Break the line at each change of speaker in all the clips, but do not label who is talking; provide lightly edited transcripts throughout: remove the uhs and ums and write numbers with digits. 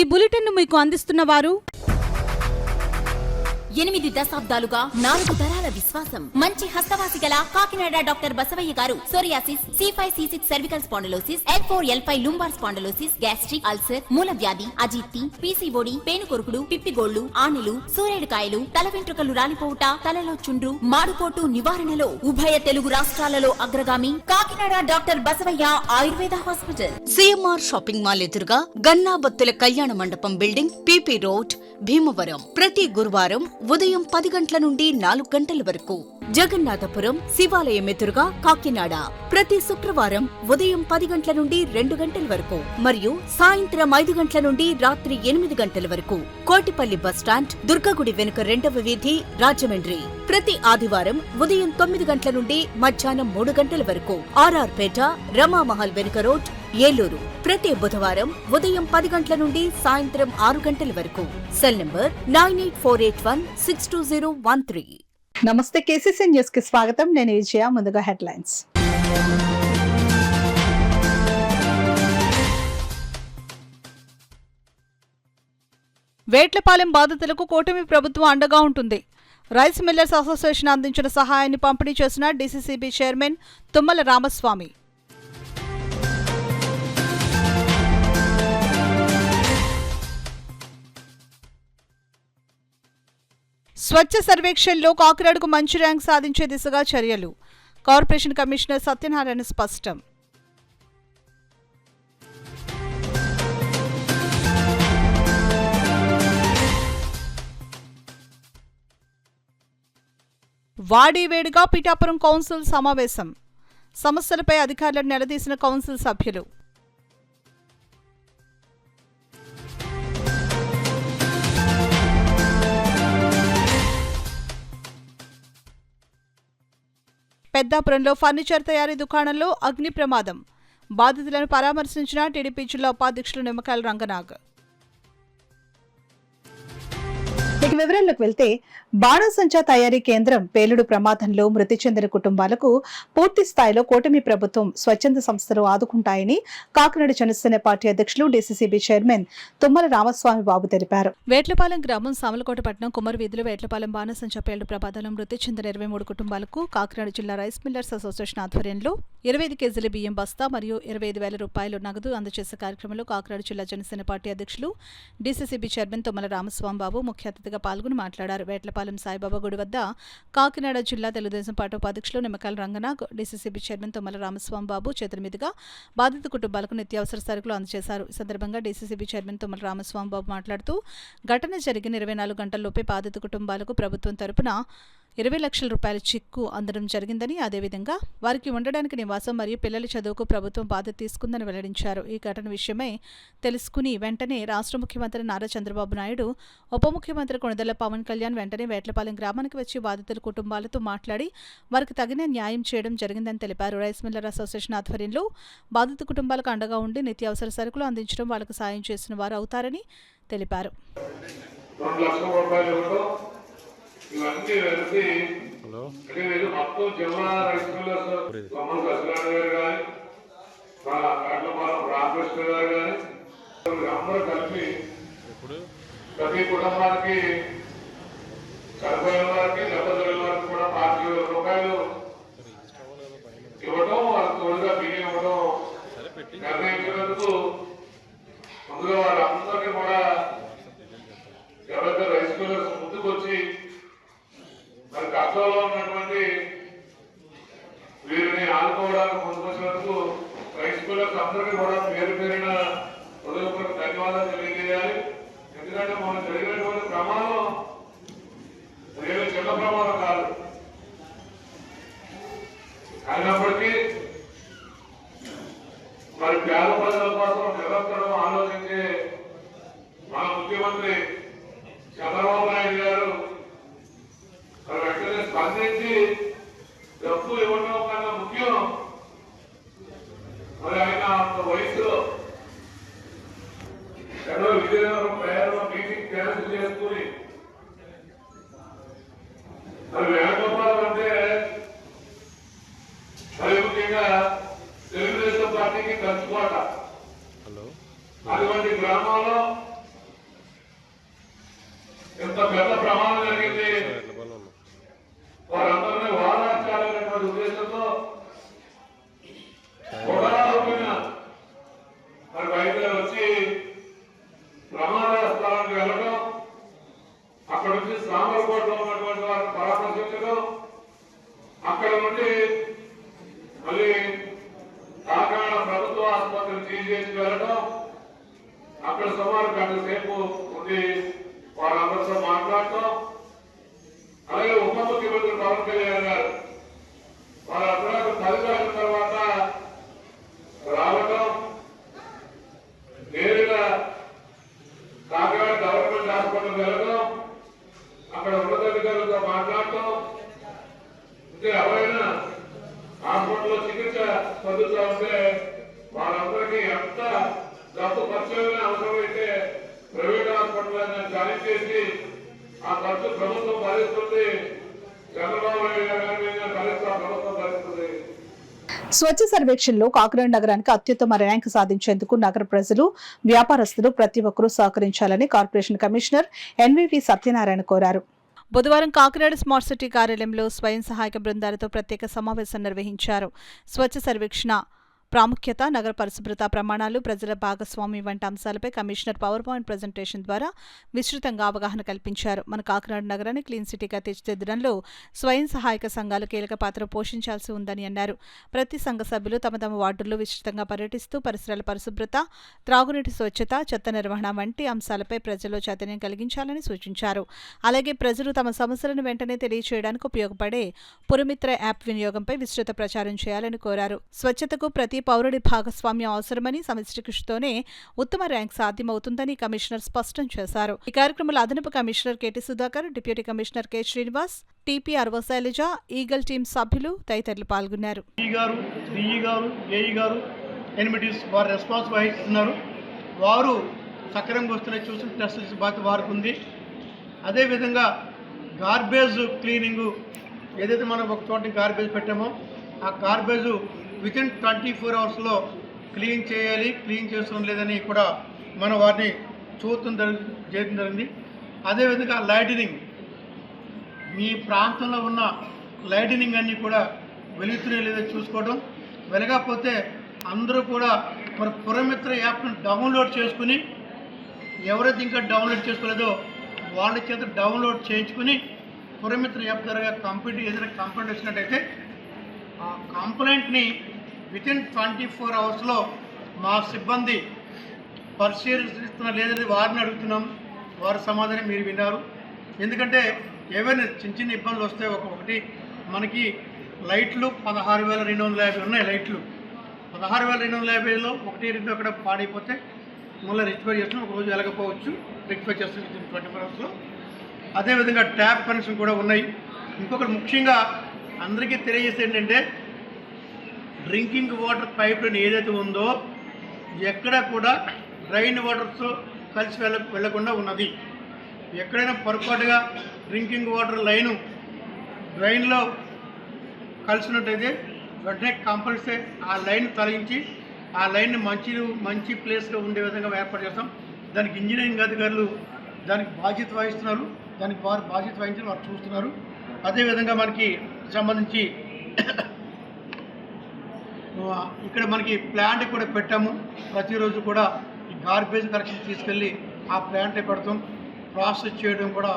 ఈ బులెటిన్ మీకు అందిస్తున్న వారు
8 దశాబ్దాలుగా 4 తరాల విశ్వాసం. మంచి హస్తవాసి గల కాకినాడ డాక్టర్ బసవయ్య గారు psoriasis, C5C6 cervical spondylosis, L4L5 lumbar spondylosis, gastric ulcer, మూల వ్యాధి, అజీర్తి, PCOD, పేనుకొరుకుడు, పిప్పిగోళ్లు, ఆనెలు, సూరేడుకాయలు, తల వెంట్రుకలు రాలిపోవుట, తలలో చుండ్రు, మాడుపోటు నివారణలో ఉభయ తెలుగు రాష్ట్రాలలో అగ్రగామి Kakinada doctor Basavaiah Ayurveda hospital.
CMR shopping mall ఎదురుగా గన్నాబత్తుల కళ్యాణ మండపం బిల్డింగ్, PP రోడ్, భీమవరం. ప్రతి గురువారం ఉదయం 10 గంటల నుండి 4 గంటల వరకు. జగన్నాథపురం శివాలయం ఎదురుగా కాకినాడ ప్రతి శుక్రవారం ఉదయం 10 గంటల నుండి 2 గంటల వరకు మరియు సాయంత్రం 5 గంటల నుండి రాత్రి 8 గంటల వరకు. కోటిపల్లి బస్టాండ్, దుర్గగుడి వెనుక 2వ వీధి, రాజమండ్రి ప్రతి ఆదివారం ఉదయం 9 గంటల నుండి మధ్యాహ్నం 3 గంటల వరకు. RR పేట, రమామహల్ వెనుక రోడ్, ఏలూరు ప్రతి బుధవారం ఉదయం 10 గంటల నుండి సాయంత్రం 6 గంటల వరకు. Cell number 9848162013.
నమస్తే, KCC న్యూస్ కి స్వాగతం. నేను విజయ. ముందుగా హెడ్లైన్స్.
వేట్లపాలెం బాధితులకు కూటమి ప్రభుత్వం అండగా ఉంటుంది. రైస్ మిల్లర్స్ అసోసియేషన్ అందించిన సహాయాన్ని పంపిణీ చేసిన DCCB చైర్మన్ తుమ్మల రామస్వామి. స్వచ్ఛ సర్వేక్షణలో కాకినాడకు మంచి ర్యాంక్ సాధించే దిశగా చర్యలు. కార్పొరేషన్ కమిషనర్ సత్యనారాయణ స్పష్టం. వాడివేడిగా పిఠాపురం కౌన్సిల్ సమావేశం. సమస్యలపై అధికారులను నిలదీసిన కౌన్సిల్ సభ్యులు. పెద్దాపురంలో ఫర్నిచర్ తయారీ దుకాణంలో అగ్ని ప్రమాదం. బాధితులను పరామర్శించిన టీడీపీ జిల్లా ఉపాధ్యక్షులు నిమ్మకాయల రంగనాగ్.
ఇక వివరాల్లోకి వెళ్తే, బాణసంచా తయారీ కేంద్రం పేలుడు ప్రమాదంలో మృతి చెందిన కుటుంబాలకు పూర్తి స్థాయిలో కూటమి ప్రభుత్వం స్వచ్ఛంద సంస్థలు ఆదుకుంటాయని కాకినాడ జనసేన పార్టీ అధ్యక్షులు DCCB చైర్మన్ తుమ్మల రామస్వామి బాబు తెలిపారు.
వేట్లపాలెం గ్రామం సామలకోట పట్టణం కుమ్మరి వీధిలో వేట్లపాలెం బాణసంచా పేలుడు ప్రమాదంలో మృతి చెందిన 23 కుటుంబాలకు కాకినాడ జిల్లా రైస్ మిల్లర్స్ అసోసియేషన్ ఆధ్వర్యంలో 25 కేజీల బియ్యం బస్తా మరియు 25,000 రూపాయలు నగదు అందజేసే కార్యక్రమంలో కాకినాడ జిల్లా జనసేన పార్టీ అధ్యక్షులు DCCB చైర్మన్ తుమ్మల రామస్వామి బాబు ముఖ్య అతిథిగా పాల్గొని మాట్లాడారు. వేట్లపాలెం సాయిబాబా గుడి వద్ద కాకినాడ జిల్లా తెలుగుదేశం పార్టీ ఉపాధ్యక్షులు నిమ్మకాయల రంగనాగ్, DCCB చైర్మన్ తుమ్మల రామస్వామి బాబు చేతుల మీదుగా బాధిత కుటుంబాలకు నిత్యావసర సరుకులు అందజేశారు. ఈ సందర్భంగా DCCB చైర్మన్ తుమ్మల రామస్వామి బాబు మాట్లాడుతూ, ఘటన జరిగిన 24 గంటల్లోపే బాధిత కుటుంబాలకు ప్రభుత్వం తరపున 20 లక్షల రూపాయల చెక్కు అందడం జరిగిందని, అదేవిధంగా వారికి ఉండడానికి నివాసం మరియు పిల్లల చదువుకు ప్రభుత్వం బాధ్యత తీసుకుందని వెల్లడించారు. ఈ ఘటన విషయమై తెలుసుకుని వెంటనే రాష్ట్ర ముఖ్యమంత్రి నారా చంద్రబాబు నాయుడు, ఉప ముఖ్యమంత్రి కొణిదెల పవన్ కళ్యాణ్ వెంటనే వేట్లపాలెం గ్రామానికి వచ్చి బాధితుల కుటుంబాలతో మాట్లాడి వారికి తగిన న్యాయం చేయడం జరిగిందని తెలిపారు. రైస్ మిల్లర్ అసోసియేషన్ ఆధ్వర్యంలో బాధిత కుటుంబాలకు అండగా ఉండి నిత్యావసర సరుకులు అందించడం, వాళ్లకు సాయం చేసిన వారు అవుతారని తెలిపారు.
ఇవన్నీ కలిసి అంటే వీళ్ళు మొత్తం జిల్లా రైస్ మిల్లర్స్ కొమ్మల సత్యనారాయణ గారు కానీ, మన కాట్లపాలెం రామకృష్ణ గారు కానీ అందరూ కలిపి ప్రతి కుటుంబానికి చనిపోయిన వారికి, దెబ్బతిన వారికి కూడా 5,000 రూపాయలు ఇవ్వడం, వాళ్ళకి తోడుగా బియ్యం ఇవ్వడం నిర్ణయించినందుకు ముందుగా వాళ్ళందరికీ కూడా ఎవరైతే రైస్ మిల్లర్స్ ముందుకు వచ్చి మరి కష్టంలో ఉన్నటువంటి వీరిని ఆదుకోవడానికి ముందుకొచ్చినందుకు రైస్ మిల్లర్స్ అందరికీ కూడా పేరు పేరిన హృదయపూర్వక ధన్యవాదాలు తెలియజేయాలి. ఎందుకంటే మనం జరిగినటువంటి ప్రమాదం ఏదో చిన్న ప్రమాదం కాదు. అయినప్పటికీ మరి పేద ప్రజల కోసం నిరంతరం ఆలోచించే మన ముఖ్యమంత్రి చంద్రబాబు నాయుడు గారు వెంటనే స్పందించి డబ్బు ఇవ్వడం కన్నా ముఖ్యం మరి ఆయన వయసులో ఎన్నో విజయనగరం ప్రయాణంలో మీటింగ్ క్యాన్సిల్ చేసుకుని మరి వేణుగోపాల్ అంటే అక్కడ నుండి మళ్ళీ కాకినాడ ప్రభుత్వ ఆసుపత్రి తీసేసి వెళ్ళడం, అక్కడ సుమారు గంట సేపు ఉండి వాళ్ళందరితో మాట్లాడటం, అలాగే ఉప ముఖ్యమంత్రి పవన్ కళ్యాణ్ గారు వాళ్ళందరూ తల్లిదండ్రుల తర్వాత రావటం, నేరుగా కాకినాడ గవర్నమెంట్ హాస్పిటల్ వెళ్ళడం, అక్కడ ఉన్నతాధికారులతో మాట్లాడటం, ఇంకా ఎవరైనా హాస్పిటల్లో చికిత్స పొందుతూ ఉంటే వాళ్ళందరికీ ఎంత డబ్బు ఖర్చు అవసరమైతే ప్రైవేట్ హాస్పిటల్ జాయిన్ చేసి ఆ ఖర్చు ప్రభుత్వం భరిస్తుంది, చంద్రబాబు నాయుడు గారి భరిస్తా ప్రభుత్వం భరిస్తుంది.
స్వచ్ఛ సర్వేక్షణలో కాకినాడ నగరానికి అత్యుత్తమ ర్యాంకు సాధించేందుకు నగర ప్రజలు, వ్యాపారస్తులు ప్రతి ఒక్కరూ సహకరించాలని కార్పొరేషన్ కమిషనర్ ఎన్వీవి సత్యనారాయణ కోరారు.
బుధవారం కాకినాడ స్మార్ట్ సిటీ కార్యాలయంలో స్వయం సహాయక బృందాలతో ప్రత్యేక సమావేశం నిర్వహించారు. స్వచ్ఛ సర్వేక్షణ ప్రాముఖ్యత, నగర పరిశుభ్రత ప్రమాణాలు, ప్రజల భాగస్వామ్యం వంటి అంశాలపై కమిషనర్ పవర్ పాయింట్ ప్రజెంటేషన్ ద్వారా విస్తృతంగా అవగాహన కల్పించారు. మన కాకినాడ నగరాన్ని క్లీన్ సిటీగా తీర్చిదిద్దడంలో స్వయం సహాయక సంఘాలు కీలక పాత్ర పోషించాల్సి ఉందని అన్నారు. ప్రతి సంఘ సభ్యులు తమ తమ వార్డుల్లో విస్తృతంగా పర్యటిస్తూ పరిసరాల పరిశుభ్రత, త్రాగునీటి స్వచ్ఛత, చెత్త నిర్వహణ వంటి అంశాలపై ప్రజల్లో చైతన్యం కలిగించాలని సూచించారు. అలాగే ప్రజలు తమ సమస్యలను వెంటనే తెలియజేయడానికి ఉపయోగపడే పురమిత్ర యాప్ వినియోగంపై విస్తృత ప్రచారం చేయాలని కోరారు. స్వచ్ఛతకు ప్రతి పౌరుడి భాగస్వామ్యం అవసరమని, సమిష్టి కృషితోనే ఉత్తమ ర్యాంక్ సాధ్యమవుతుందని కమిషనర్ స్పష్టం చేశారు. ఈ కార్యక్రమంలో అదనపు commissioner K T Sudhakar, deputy commissioner K Srinivas, TP Arvasailaja, eagle team సభ్యులు తదితరులు పాల్గొన్నారు.
రెస్పాన్స్ వహిస్తున్నారు. వారు సక్రమంగా వస్తున్నాయి చూసి టెస్ట్ బాధ్యత వారికి ఉంది. అదేవిధంగా గార్బేజ్ క్లీనింగ్ ఏదైతే మనం ఒక చోట గార్బేజ్ పెట్టామో ఆ గార్బేజ్ వితిన్ 24 అవర్స్లో క్లీన్ చేయాలి. క్లీన్ చేస్తాం లేదని కూడా మనం వారిని చూడటం చేయడం జరిగింది. అదేవిధంగా లైటినింగ్, మీ ప్రాంతంలో ఉన్న లైటినింగ్ అన్నీ కూడా వెలుగుతున్నాయి లేదో చూసుకోవడం, వెలగకపోతే అందరూ కూడా మన పురమిత్ర యాప్ను డౌన్లోడ్ చేసుకుని, ఎవరైతే ఇంకా డౌన్లోడ్ చేసుకోలేదో వాళ్ళ చేత డౌన్లోడ్ చేయించుకుని పురమిత్ర యాప్ ద్వారా ఏదైనా కంప్లైంట్ వచ్చినట్టయితే ఆ కంప్లైంట్ని వితిన్ 24 అవర్స్లో మా సిబ్బంది పరిశీలిస్తున్న లేదని వారిని అడుగుతున్నాం. వారి సమాధానం మీరు విన్నారు. ఎందుకంటే ఏవైనా చిన్న చిన్న ఇబ్బందులు వస్తే ఒకటి మనకి లైట్లు 16,250 ఉన్నాయి. లైట్లు 16,250లో 1-2 అక్కడ పాడైపోతే మళ్ళీ రెక్టిఫై చేస్తున్నాం. ఒక రోజు వెలగపోవచ్చు, రెక్టిఫై చేస్తాం వితిన్ 24 అవర్స్లో. అదేవిధంగా ట్యాప్ కనెక్షన్ కూడా ఉన్నాయి. ఇంకొకటి ముఖ్యంగా అందరికీ తెలియజేసేది ఏంటంటే డ్రింకింగ్ వాటర్ పైప్ లైన్ ఏదైతే ఉందో ఎక్కడ కూడా డ్రైన్ వాటర్తో కలిసి వెళ్ళకుండా ఉన్నది. ఎక్కడైనా పొరపాటుగా డ్రింకింగ్ వాటర్ లైను డ్రైన్లో కలిసినట్టయితే వెంటనే కంపల్సరీ ఆ లైన్ తొలగించి ఆ లైన్ని మంచి ప్లేస్లో ఉండే విధంగా ఏర్పాటు చేస్తాం. దానికి ఇంజనీరింగ్ అధికారులు దానికి బాధ్యత వహిస్తున్నారు. దానికి వారు బాధ్యత వహించి వారు చూస్తున్నారు. అదేవిధంగా మనకి సంబంధించి ఇక్కడ మనకి ప్లాంట్ కూడా పెట్టాము. ప్రతిరోజు కూడా ఈ గార్బేజ్ కలెక్షన్ తీసుకెళ్ళి ఆ ప్లాంటే పెడతాం. ప్రాసెస్ చేయడం కూడా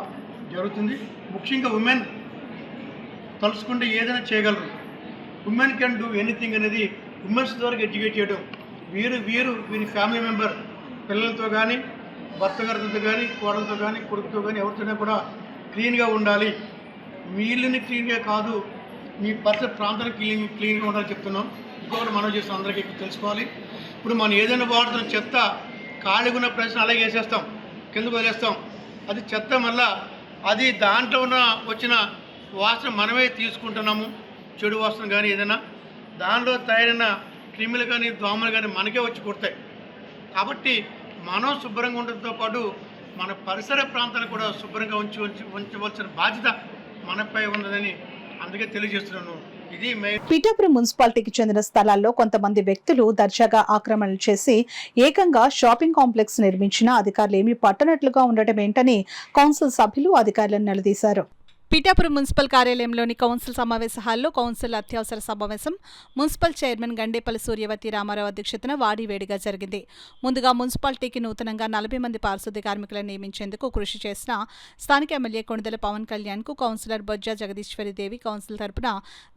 జరుగుతుంది. ముఖ్యంగా ఉమెన్ తలుచుకుంటే ఏదైనా చేయగలరు. ఉమెన్ కెన్ డూ ఎనీథింగ్ అనేది ఉమెన్స్ ద్వారా ఎడ్యుకేట్ చేయడం. వీరి ఫ్యామిలీ మెంబర్ పిల్లలతో కానీ, భర్త గారితో కానీ, కోడలతో కానీ, కొడుకుతో కానీ ఎవరితోనే కూడా క్లీన్గా ఉండాలి. మీ ఇల్లుని క్లీన్గా కాదు, మీ పరిసర ప్రాంతానికి క్లీన్గా ఉండాలని చెప్తున్నాం. ఇంకొకటి మనం చేస్తాం, అందరికీ తెలుసుకోవాలి. ఇప్పుడు మనం ఏదైనా వాడుతున్న చెత్త ఖాళీగా ఉన్న ప్రశ్న అలాగే వేసేస్తాం, కిందకు వదిలేస్తాం. అది చెత్త మళ్ళా అది దాంట్లో వచ్చిన వాసన మనమే తీసుకుంటున్నాము. చెడు వాసన కానీ ఏదైనా దానిలో తయారైన క్రిములు కానీ దోమలు కానీ మనకే వచ్చి కుడతాయి. కాబట్టి మనం శుభ్రంగా ఉండడంతో పాటు మన పరిసర ప్రాంతాలు కూడా శుభ్రంగా ఉంచవలసిన బాధ్యత మనపై ఉన్నదని అందుకే తెలియజేస్తున్నాను. ఇది
పిఠాపురం మున్సిపాలిటీకి చెందిన స్థలాల్లో కొంతమంది వ్యక్తులు దర్జాగా ఆక్రమణలు చేసి ఏకంగా షాపింగ్ కాంప్లెక్స్ నిర్మించినా అధికారులు ఏమీ పట్టనట్లుగా ఉండటం ఏంటని కౌన్సిల్ సభ్యులు అధికారులను నిలదీశారు.
పిఠాపురం మున్సిపల్ కార్యాలయంలోని కౌన్సిల్ సమావేశ హాల్లో కౌన్సిల్ అత్యవసర సమావేశం మున్సిపల్ చైర్మన్ గండేపల్లి సూర్యవతి రామారావు అధ్యక్షతన వాడివేడిగా జరిగింది. ముందుగా మున్సిపాలిటీకి నూతనంగా 40 మంది పారిశుద్ధ్య కార్మికులను నియమించేందుకు కృషి చేసిన స్థానిక ఎమ్మెల్యే కొణిదెల పవన్ కళ్యాణ్ కు కౌన్సిలర్ బొజ్జ జగదీశ్వరి దేవి కౌన్సిల్ తరపున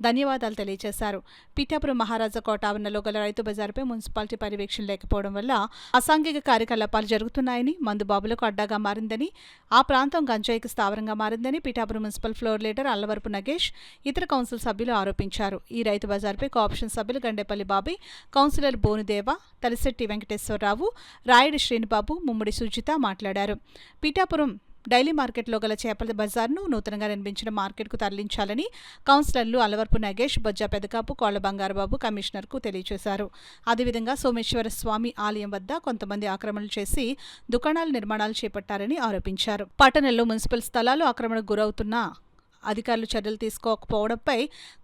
ధన్యవాదాలు తెలియజేశారు. పిఠాపురం మహారాజా కోట ఆవరణలో గల రైతు బజారుపై మున్సిపాలిటీ పర్యవేక్షణ లేకపోవడం వల్ల అసాంఘిక కార్యకలాపాలు జరుగుతున్నాయని, మందుబాబులకు అడ్డాగా మారిందని, ఆ ప్రాంతం గంజాయికి స్థావరంగా మారిందని Pithapuram municipal floor leader Allavarapu Nagesh, ఇతర కౌన్సిల్ సభ్యులు ఆరోపించారు. ఈ రైతు బజార్పై కోఆప్షన్ సభ్యులు గండేపల్లి బాబీ, కౌన్సిలర్ బోనుదేవ, తలిశెట్టి వెంకటేశ్వరరావు, రాయుడి శ్రీనిబాబు, ముమ్మడి సుజిత మాట్లాడారు. పిఠాపురం డైలీ మార్కెట్లో గల చేపల బజార్ను నూతనంగా నిర్మించిన మార్కెట్కు తరలించాలని కౌన్సిలర్లు అల్లవరపు నగేష్, బొజ్జ పెదకాపు, కోళ్ల బంగారబాబు కమిషనర్కు తెలియజేశారు. అదేవిధంగా సోమేశ్వర స్వామి ఆలయం వద్ద కొంతమంది ఆక్రమణలు చేసి దుకాణాల నిర్మాణాలు చేపట్టారని ఆరోపించారు. పట్టణంలో మున్సిపల్ స్థలాలు ఆక్రమణకు గురవుతున్న అధికారులు చర్యలు తీసుకోకపోవడంపై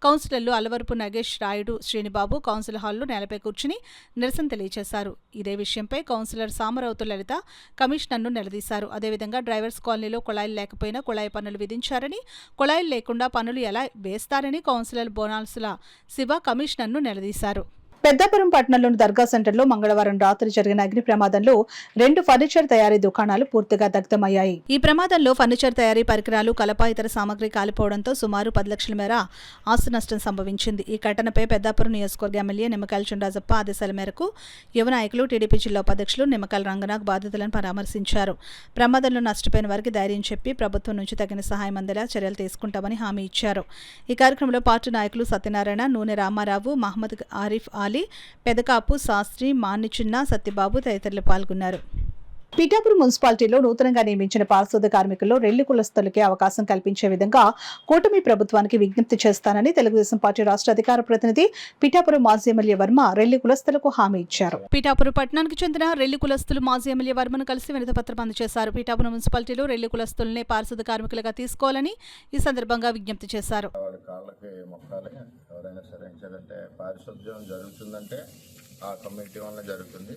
కౌన్సిలర్లు అల్లవరపు నగేష్, రాయుడు శ్రీనిబాబు కౌన్సిల్ హాల్లో నేలపై కూర్చుని నిరసన తెలియజేశారు. ఇదే విషయంపై కౌన్సిలర్ సామరావుతు లలిత కమిషనర్ను నిలదీశారు. అదేవిధంగా డ్రైవర్స్ కాలనీలో కుళాయిలు లేకపోయినా కుళాయి పన్నులు విధించారని, కుళాయిలు లేకుండా పన్నులు ఎలా వేస్తారని కౌన్సిలర్ బోనాల్సుల శివ కమిషనర్ను నిలదీశారు.
పెద్దాపురం పట్టణంలోని దర్గా సెంటర్లో మంగళవారం రాత్రి జరిగిన అగ్ని ప్రమాదంలో 2 ఫర్నిచర్ తయారీ దుకాణాలు పూర్తిగా దగ్ధమయ్యాయి.
ఈ ప్రమాదంలో ఫర్నిచర్ తయారీ పరికరాలు, కలప, ఇతర సామగ్రి కాలిపోవడంతో సుమారు 10 లక్షల మేర ఆస్తి నష్టం సంభవించింది. ఈ ఘటనపై పెద్దాపురం నియోజకవర్గ ఎమ్మెల్యే నిమ్మకాయల చినరాజప్ప ఆదేశాల మేరకు యువ నాయకులు, టీడీపీ జిల్లా ఉపాధ్యక్షులు నిమ్మకాయల రంగనాథ్ బాధితులను పరామర్శించారు. ప్రమాదంలో నష్టపోయిన వారికి ధైర్యం చెప్పి ప్రభుత్వం నుంచి తగిన సహాయం అందేలా చర్యలు తీసుకుంటామని హామీ ఇచ్చారు. ఈ కార్యక్రమంలో పార్టీ నాయకులు సత్యనారాయణ, నూనె రామారావు, మహమ్మద్ ఆరిఫ్ ఆలీ, పెదకాపు శాస్త్రి, మాన్నిచిన్న, సత్యబాబు తదితరులు పాల్గొన్నారు.
పిఠాపురం మున్సిపాలిటీలో నూతనంగా నియమించిన పారిశుద్ధ్య కార్మికుల్లో రెల్లి కులస్తులకే అవకాశం కల్పించే విధంగా కూటమి ప్రభుత్వానికి విజ్ఞప్తి చేస్తానని తెలుగుదేశం పార్టీ రాష్ట్ర అధికార ప్రతినిధి పిఠాపురం మాజీ ఎమ్మెల్యే వర్మ రెల్లి కులస్తులకు హామీ ఇచ్చారు.
పిఠాపురం పట్టణానికి చెందిన రెల్లి కులస్తులు మాజీ ఎమ్మెల్యే వర్మను కలిసి వినతిపత్రం అందజేశారు. పిఠాపురం మున్సిపాలిటీలో రెల్లి కులస్తులనే పారిశుద్ధ్య కార్మికులుగా తీసుకోవాలని ఈ సందర్భంగా విజ్ఞప్తి చేశారు.
ఎవరైనా సరే ఏంటంటే పారిశుద్ధ్యం జరుగుతుందంటే ఆ కమ్యూనిటీ వల్ల జరుగుతుంది.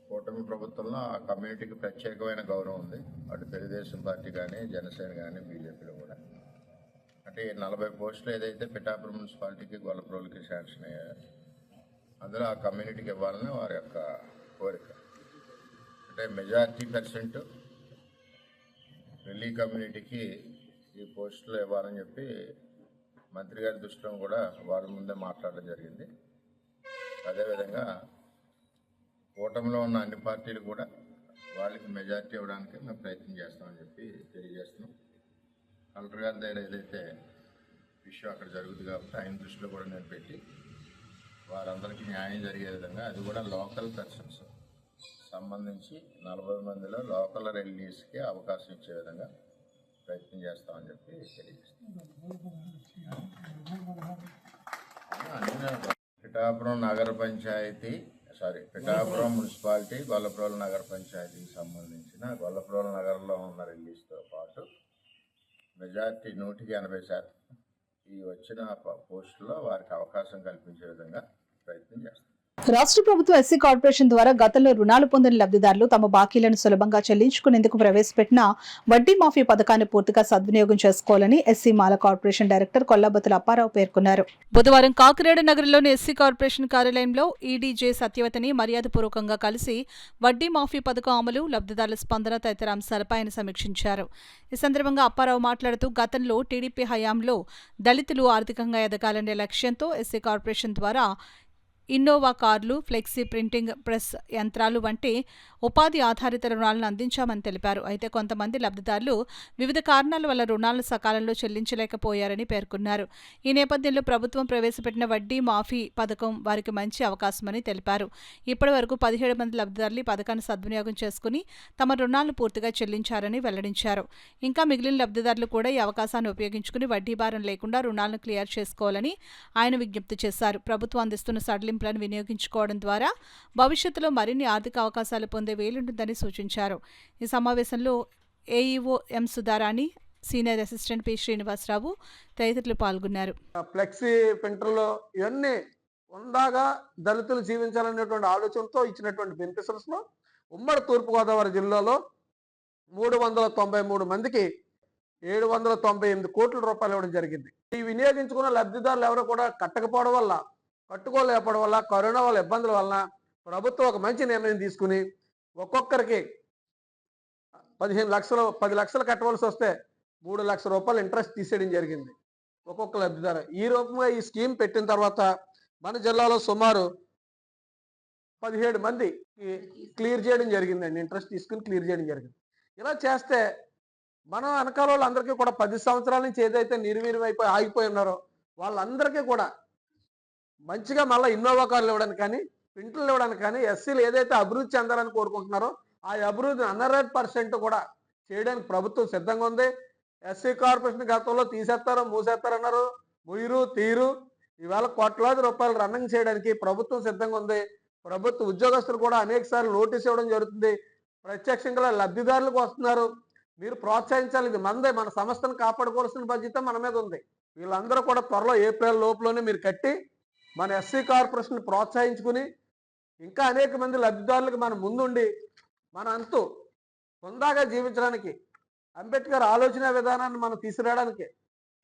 కూటమి ప్రభుత్వంలో ఆ కమ్యూనిటీకి ప్రత్యేకమైన గౌరవం ఉంది. అటు తెలుగుదేశం పార్టీ కానీ, జనసేన కానీ, బీజేపీలో కూడా. అంటే 40 పోస్టులు ఏదైతే పిఠాపురం మున్సిపాలిటీకి, గొల్లప్రోలుకి శాంక్షన్ అయ్యాయో అందులో ఆ కమ్యూనిటీకి ఇవ్వాలని వారి యొక్క కోరిక. అంటే మెజారిటీ % రెల్లి కమ్యూనిటీకి ఈ పోస్టులు ఇవ్వాలని చెప్పి మంత్రి గారి దృష్టిలో కూడా వారి ముందే మాట్లాడడం జరిగింది. అదేవిధంగా కూటమిలో ఉన్న అన్ని పార్టీలు కూడా వాళ్ళకి మెజారిటీ ఇవ్వడానికి మేము ప్రయత్నం చేస్తామని చెప్పి తెలియజేస్తున్నాం. కలెక్టర్ గారి దగ్గర ఏదైతే విషయం అక్కడ జరుగుతుంది కాబట్టి ఆయన దృష్టిలో కూడా నేను పెట్టి వారందరికీ న్యాయం జరిగే విధంగా, అది కూడా లోకల్ పర్సన్స్ సంబంధించి 40 మందిలో లోకల్ రెల్లీస్కి అవకాశం ఇచ్చే విధంగా ప్రయత్నం చేస్తామని చెప్పి తెలియజేస్తున్నాం. పిఠాపురం నగర పంచాయతీ పిఠాపురం మున్సిపాలిటీ, గొల్లప్రోలు నగర పంచాయతీకి సంబంధించిన గొల్లప్రోలు నగరంలో ఉన్న రిలీజ్తో పాటు మెజార్టీ 180% ఈ వచ్చిన పోస్టులో వారికి అవకాశం కల్పించే విధంగా ప్రయత్నం చేస్తాం.
రాష్ట్ర ప్రభుత్వం ఎస్సీ కార్పొరేషన్ ద్వారా గతంలో రుణాలు పొందిన లబ్ధిదారులు తమ బాకీలను సులభంగా చెల్లించుకునేందుకు ప్రవేశపెట్టిన వడ్డీ మాఫీ పథకాన్ని పూర్తిగా సద్వినియోగం చేసుకోవాలని ఎస్సీ మాల కార్పొరేషన్ డైరెక్టర్ కొల్లాబత్తుల అప్పారావు పేర్కొన్నారు.
బుధవారం కాకినాడ నగరంలోని ఎస్సీ కార్పొరేషన్ కార్యాలయంలో ఈడీజే సత్యవతిని మర్యాదపూర్వకంగా కలిసి వడ్డీ మాఫీ పథకం అమలు, లబ్ధిదారుల స్పందన తదితర అంశాలపై ఆయన సమీక్షించారు. ఈ సందర్భంగా అప్పారావు మాట్లాడుతూ గతంలో టీడీపీ హయాంలో దళితులు ఆర్థికంగా ఎదగాలనే లక్ష్యంతో ఎస్సీ కార్పొరేషన్ ద్వారా ఇన్నోవా కార్లు, ఫ్లెక్సీ ప్రింటింగ్ ప్రెస్ యంత్రాలు వంటి ఉపాధి ఆధారిత రుణాలను అందించామని తెలిపారు. అయితే కొంతమంది లబ్ధిదారులు వివిధ కారణాల వల్ల రుణాలను సకాలంలో చెల్లించలేకపోయారని పేర్కొన్నారు. ఈ నేపథ్యంలో ప్రభుత్వం ప్రవేశపెట్టిన వడ్డీ మాఫీ పథకం వారికి మంచి అవకాశమని తెలిపారు. ఇప్పటి వరకు 17 మంది లబ్ధిదారులు ఈ పథకాన్ని సద్వినియోగం చేసుకుని తమ రుణాలను పూర్తిగా చెల్లించారని వెల్లడించారు. ఇంకా మిగిలిన లబ్ధిదారులు కూడా ఈ అవకాశాన్ని ఉపయోగించుకుని వడ్డీ భారం లేకుండా రుణాలను క్లియర్ చేసుకోవాలని ఆయన విజ్ఞప్తి చేశారు. ప్రభుత్వం అందిస్తున్న సడలింపులను వినియోగించుకోవడం ద్వారా భవిష్యత్తులో మరిన్ని ఆర్థిక అవకాశాలు పొందే వీలుంటుందని సూచించారు. ఈ సమావేశంలో AEO M Sudharani, senior assistant P Srinivasarao తదితరులు పాల్గొన్నారు.
ఫ్లెక్సీ ప్రింటర్లు ఇవన్నీ ఉందాగా దళితులు జీవించాలనేటువంటి ఆలోచనతో ఇచ్చినటువంటి బెనిఫిషరీస్ లో ఉమ్మడి తూర్పుగోదావరి జిల్లాలో 393 మందికి 798 కోట్ల రూపాయలు ఇవ్వడం జరిగింది. ఈ వినియోగించుకున్న లబ్ధిదారులు ఎవరు కూడా కట్టుకోలేకపోవడం వల్ల కరోనా వల్ల ఇబ్బందుల వలన ప్రభుత్వం ఒక మంచి నిర్ణయం తీసుకుని ఒక్కొక్కరికి 15 లక్షలు 10 లక్షలు కట్టవలసి వస్తే 3 లక్షల రూపాయలు ఇంట్రెస్ట్ తీసేయడం జరిగింది ఒక్కొక్క లబ్ధిదారు. ఈ రూపంగా ఈ స్కీమ్ పెట్టిన తర్వాత మన జిల్లాలో సుమారు 17 మంది క్లియర్ చేయడం జరిగిందండి. ఇంట్రెస్ట్ తీసుకుని క్లియర్ చేయడం జరిగింది. ఇలా చేస్తే మనం వెనకాల వాళ్ళందరికీ కూడా 10 సంవత్సరాల నుంచి ఏదైతే నిర్వీర్యమైపోయి ఆగిపోయి ఉన్నారో వాళ్ళందరికీ కూడా మంచిగా మళ్ళీ ఇన్నోవా కార్లు ఇవ్వడానికి కానీ పింటలు ఇవ్వడానికి కానీ ఎస్సీలు ఏదైతే అభివృద్ధి చెందాలని కోరుకుంటున్నారో ఆ అభివృద్ధిని 100% కూడా చేయడానికి ప్రభుత్వం సిద్ధంగా ఉంది. ఎస్సీ కార్పొరేషన్ గతంలో మూసేస్తారన్నారు, తీరు ఈవేళ కోట్లాది రూపాయలు రన్నింగ్ చేయడానికి ప్రభుత్వం సిద్ధంగా ఉంది. ప్రభుత్వ ఉద్యోగస్తులు కూడా అనేక సార్లు నోటీస్ ఇవ్వడం జరుగుతుంది. ప్రత్యక్షంగా లబ్ధిదారులకు వస్తున్నారు. మీరు ప్రోత్సహించాలి. ఇది మన సంస్థను కాపాడుకోవాల్సిన బాధ్యత మన మీద ఉంది. వీళ్ళందరూ కూడా త్వరలో ఏప్రిల్ లోపులోనే మీరు కట్టి మన ఎస్సీ కార్పొరేషన్ ప్రోత్సహించుకుని ఇంకా అనేక మంది లబ్ధిదారులకు మనం ముందుండి మన అంతు హుందాగా జీవించడానికి అంబేద్కర్ ఆలోచన విధానాన్ని మనం తీసుకురావడానికి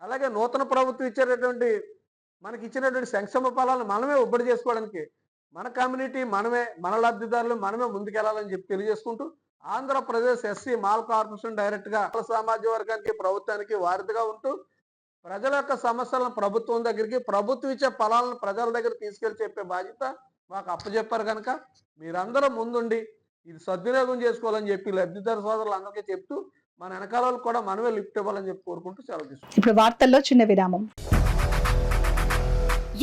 అలాగే నూతన ప్రభుత్వం ఇచ్చినటువంటి సంక్షేమ ఫలాలను మనమే ఉబ్బడి చేసుకోవడానికి మన కమ్యూనిటీ మన లబ్ధిదారులు మనమే ముందుకెళ్లాలని చెప్పి తెలియజేసుకుంటూ ఆంధ్రప్రదేశ్ ఎస్సీ మాల్ కార్పొరేషన్ డైరెక్ట్గా సామాజిక వర్గానికి ప్రభుత్వానికి వారధిగా ఉంటూ ప్రజల యొక్క సమస్యలను ప్రభుత్వం దగ్గరికి, ప్రభుత్వం ఇచ్చే ఫలాలను ప్రజల దగ్గర తీసుకెళ్లి చెప్పే బాధ్యత మాకు అప్పచెప్పారు కనుక మీరందరూ ముందుండి ఇది సద్వినియోగం చేసుకోవాలని చెప్పి లబ్ధిదారు సోదరులందరికీ చెప్తూ మన వెనకాల కూడా మనమే లిఫ్ట్ ఇవ్వాలని చెప్పి కోరుకుంటూ సెలవు తీసుకుంటాం.
ఇప్పుడు వార్తల్లో చిన్న విరామం.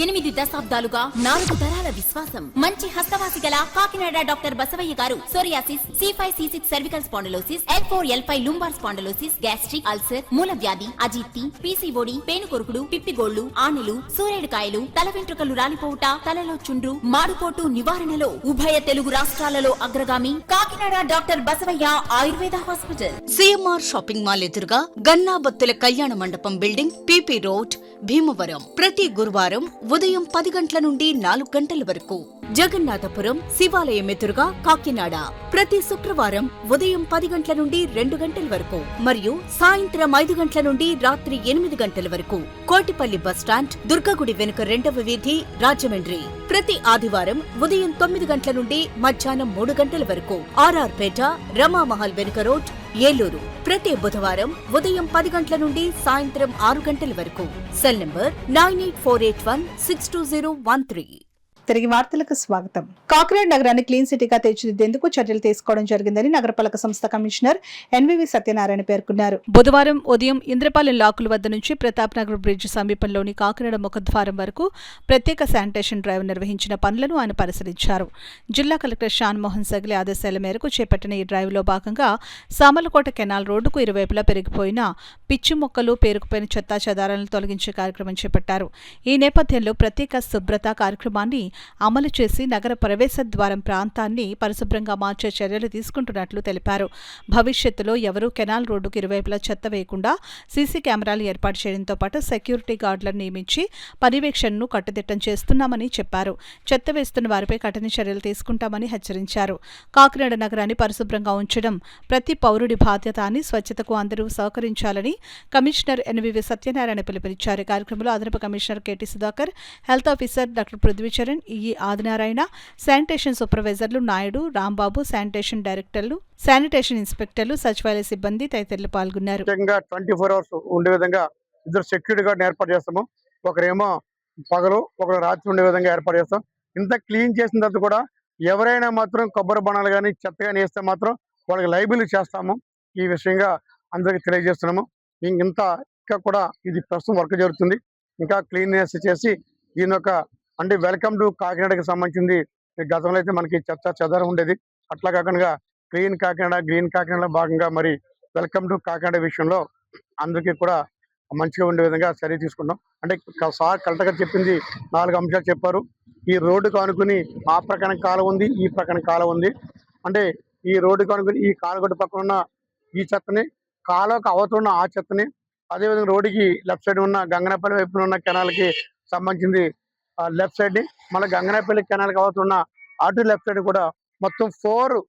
8 దశాబ్దాలుగా 4 తరాల విశ్వాసం. మంచి హస్తవాసి గల కాకినాడ డాక్టర్ బసవయ్య గారు psoriasis, C5, C6 cervical spondylosis, L4, L5 lumbar spondylosis, gastric ulcer, మూలవ్యాధి, అజీర్తి, పీసీఓడి, పేనుకొరుకుడు, పిప్పిగోళ్లు, ఆనెలు, సూరేడుకాయలు, తల వెంట్రుకలు రాలిపోవుట, తలలో చుండ్రు, మాడుపోటు నివారణలో ఉభయ తెలుగు రాష్ట్రాలలో అగ్రగామి Kakinada doctor Basavaiah Ayurveda hospital.
CMR shopping mall ఎదురుగా గన్నాబత్తుల కళ్యాణ మండపం బిల్డింగ్, PP రోడ్, భీమవరం. ప్రతి గురువారం ఉదయం 10 గంటల నుండి 4 గంటల వరకు. జగన్నాథపురం శివాలయం ఎదురుగా కాకినాడ ప్రతి శుక్రవారం ఉదయం 10 గంటల నుండి 2 గంటల వరకు మరియు సాయంత్రం 5 గంటల నుండి రాత్రి 8 గంటల వరకు. కోటిపల్లి బస్టాండ్, దుర్గగుడి వెనుక 2వ వీధి, రాజమండ్రి. ప్రతి ఆదివారం ఉదయం 9 గంటల నుండి మధ్యాహ్నం 3 గంటల వరకు. RR పేట, రమామహల్ వెనుక రోడ్, ఏలూరు. ప్రతి బుధవారం ఉదయం 10 గంటల నుండి సాయంత్రం 6 గంటల వరకు. Cell number 9848162013.
తిరిగి వార్తలకు స్వాగతం. కాకినాడ నగరాన్ని క్లీన్ సిటీగా తీర్చిదిద్దేందుకు చర్యలు తీసుకోవడం జరిగిందని నగరపాలక సంస్థ కమిషనర్ NVV సత్యనారాయణ పేర్కొన్నారు.
బుధవారం ఉదయం ఇంద్రపాలెం లాకుల వద్ద నుంచి ప్రతాప్ నగర్ బ్రిడ్జ్ సమీపంలోని కాకినాడ ముఖద్వారం వరకు ప్రత్యేక శానిటేషన్ డ్రైవ్ నిర్వహించిన పనులను ఆయన పరిశీలించారు. జిల్లా కలెక్టర్ షాన్మోహన్ సగిలి ఆదేశాల మేరకు చేపట్టిన ఈ డ్రైవ్లో భాగంగా సామర్లకోట కెనాల్ రోడ్డుకు ఇరువైపులా పెరిగిపోయిన పిచ్చి మొక్కలు, పేరుకుపోయిన చెత్తా చెదారాలను తొలగించే కార్యక్రమం చేపట్టారు. ఈ నేపథ్యంలో ప్రత్యేక శుభ్రత కార్యక్రమాన్ని అమలు చేసి నగర ప్రవేశ ద్వారం ప్రాంతాన్ని పరిశుభ్రంగా మార్చే చర్యలు తీసుకుంటున్నట్లు తెలిపారు. భవిష్యత్తులో ఎవరూ కెనాల్ రోడ్డుకు ఇరువైపులా చెత్త వేయకుండా సీసీ కెమెరాలు ఏర్పాటు చేయడంతో పాటు సెక్యూరిటీ గార్డులను నియమించి పర్యవేక్షణను కట్టుదిట్టం చేస్తున్నామని చెప్పారు. చెత్త వేస్తున్న వారిపై కఠిన చర్యలు తీసుకుంటామని హెచ్చరించారు. కాకినాడ నగరాన్ని పరిశుభ్రంగా ఉంచడం ప్రతి పౌరుడి బాధ్యత అని, స్వచ్ఛతకు అందరూ సహకరించాలని కమిషనర్ NVV సత్యనారాయణ పిలుపునిచ్చారు. కార్యక్రమంలో అదనపు commissioner KT Sudhakar, health officer doctor Prithvicharan, EE Adinarayana, sanitation సూపర్వైజర్లు నాయుడు, రాంబాబు, శానిటేషన్ డైరెక్టర్లు, శానిటేషన్ ఇన్స్పెక్టర్లు, సచివాలయ సిబ్బంది తదితరులు పాల్గొన్నారు.
24 అవర్స్ ఉండే విధంగా 2 సెక్యూరిటీ గార్డ్ ఏర్పాటు చేస్తాము. ఒకరేమో పగలు, ఒకరు రాత్రి ఉండే విధంగా ఏర్పాటు చేస్తాం. ఇంత క్లీన్ చేసిన తర్వాత కూడా ఎవరైనా మాత్రం కొబ్బరి బొనాలు కానీ చెత్త కానీ వేస్తే మాత్రం వాళ్ళకి లైబుల్ చేస్తాము. ఈ విషయంగా అందరికీ తెలియజేస్తున్నాము. ఇంకా కూడా ఇది ప్రస్తుతం వర్క్ జరుగుతుంది. ఇంకా క్లీన్నెస్ చేసి దీని యొక్క అంటే వెల్కమ్ టు కాకినాడకి సంబంధించింది. గతంలో అయితే మనకి చెత్త చెదారం ఉండేది. అట్లా కాకుండా క్లీన్ కాకినాడ, గ్రీన్ కాకినాడలో భాగంగా మరి వెల్కమ్ టు కాకినాడ విషయంలో అందరికీ కూడా మంచిగా ఉండే విధంగా చర్య తీసుకున్నాం. అంటే సార్ కలెక్టర్ గారు చెప్పింది 4 అంశాలు చెప్పారు. ఈ రోడ్డుకు అనుకుని ఆ ప్రక్కన కాలం ఉంది, ఈ ప్రక్కన కాలం ఉంది. అంటే ఈ రోడ్డుకు అనుకుని ఈ కాలుగొడ్డు పక్కన ఉన్న ఈ చెత్తని, కాలువకు అవతల ఆ చెత్తని, అదేవిధంగా రోడ్డుకి లెఫ్ట్ సైడ్ ఉన్న గంగనపల్లి వైపున ఉన్న కెనాల్కి సంబంధించింది లెఫ్ట్ సైడ్ ని, మళ్ళీ గంగనపల్లి కెనాల్కి అవతున్న అటు లెఫ్ట్ సైడ్ కూడా మొత్తం 4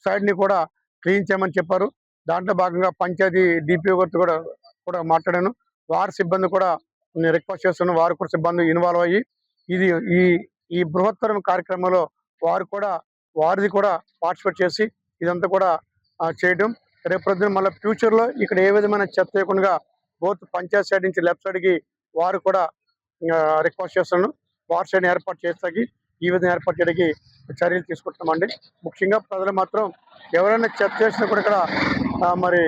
సైడ్ ని కూడా క్లీన్ చేయమని చెప్పారు. దాంట్లో భాగంగా పంచాయతీ DPO గారితో కూడా కూడా మాట్లాడాను. వారి సిబ్బంది కూడా నేను రిక్వెస్ట్ చేస్తున్నాను, వారు కూడా సిబ్బంది ఇన్వాల్వ్ అయ్యి ఇది ఈ బృహత్తర కార్యక్రమంలో వారిది కూడా పార్టిసిపేట్ చేసి ఇదంతా కూడా చేయడం. రేపు పొద్దున మళ్ళీ ఫ్యూచర్లో ఇక్కడ ఏ విధమైన చెత్త లేకుండా బోత్ పంచాయత్ సైడ్ నుంచి లెఫ్ట్ సైడ్కి వారు కూడా రిక్వెస్ట్ చేస్తున్నాను. వారి సైడ్ ఏర్పాటు చేస్తాకి ఈ విధంగా ఏర్పాటు చేయడానికి చర్యలు తీసుకుంటున్నామండి. ముఖ్యంగా ప్రజలు మాత్రం ఎవరైనా చెత్త చేసినా కూడా ఇక్కడ మరి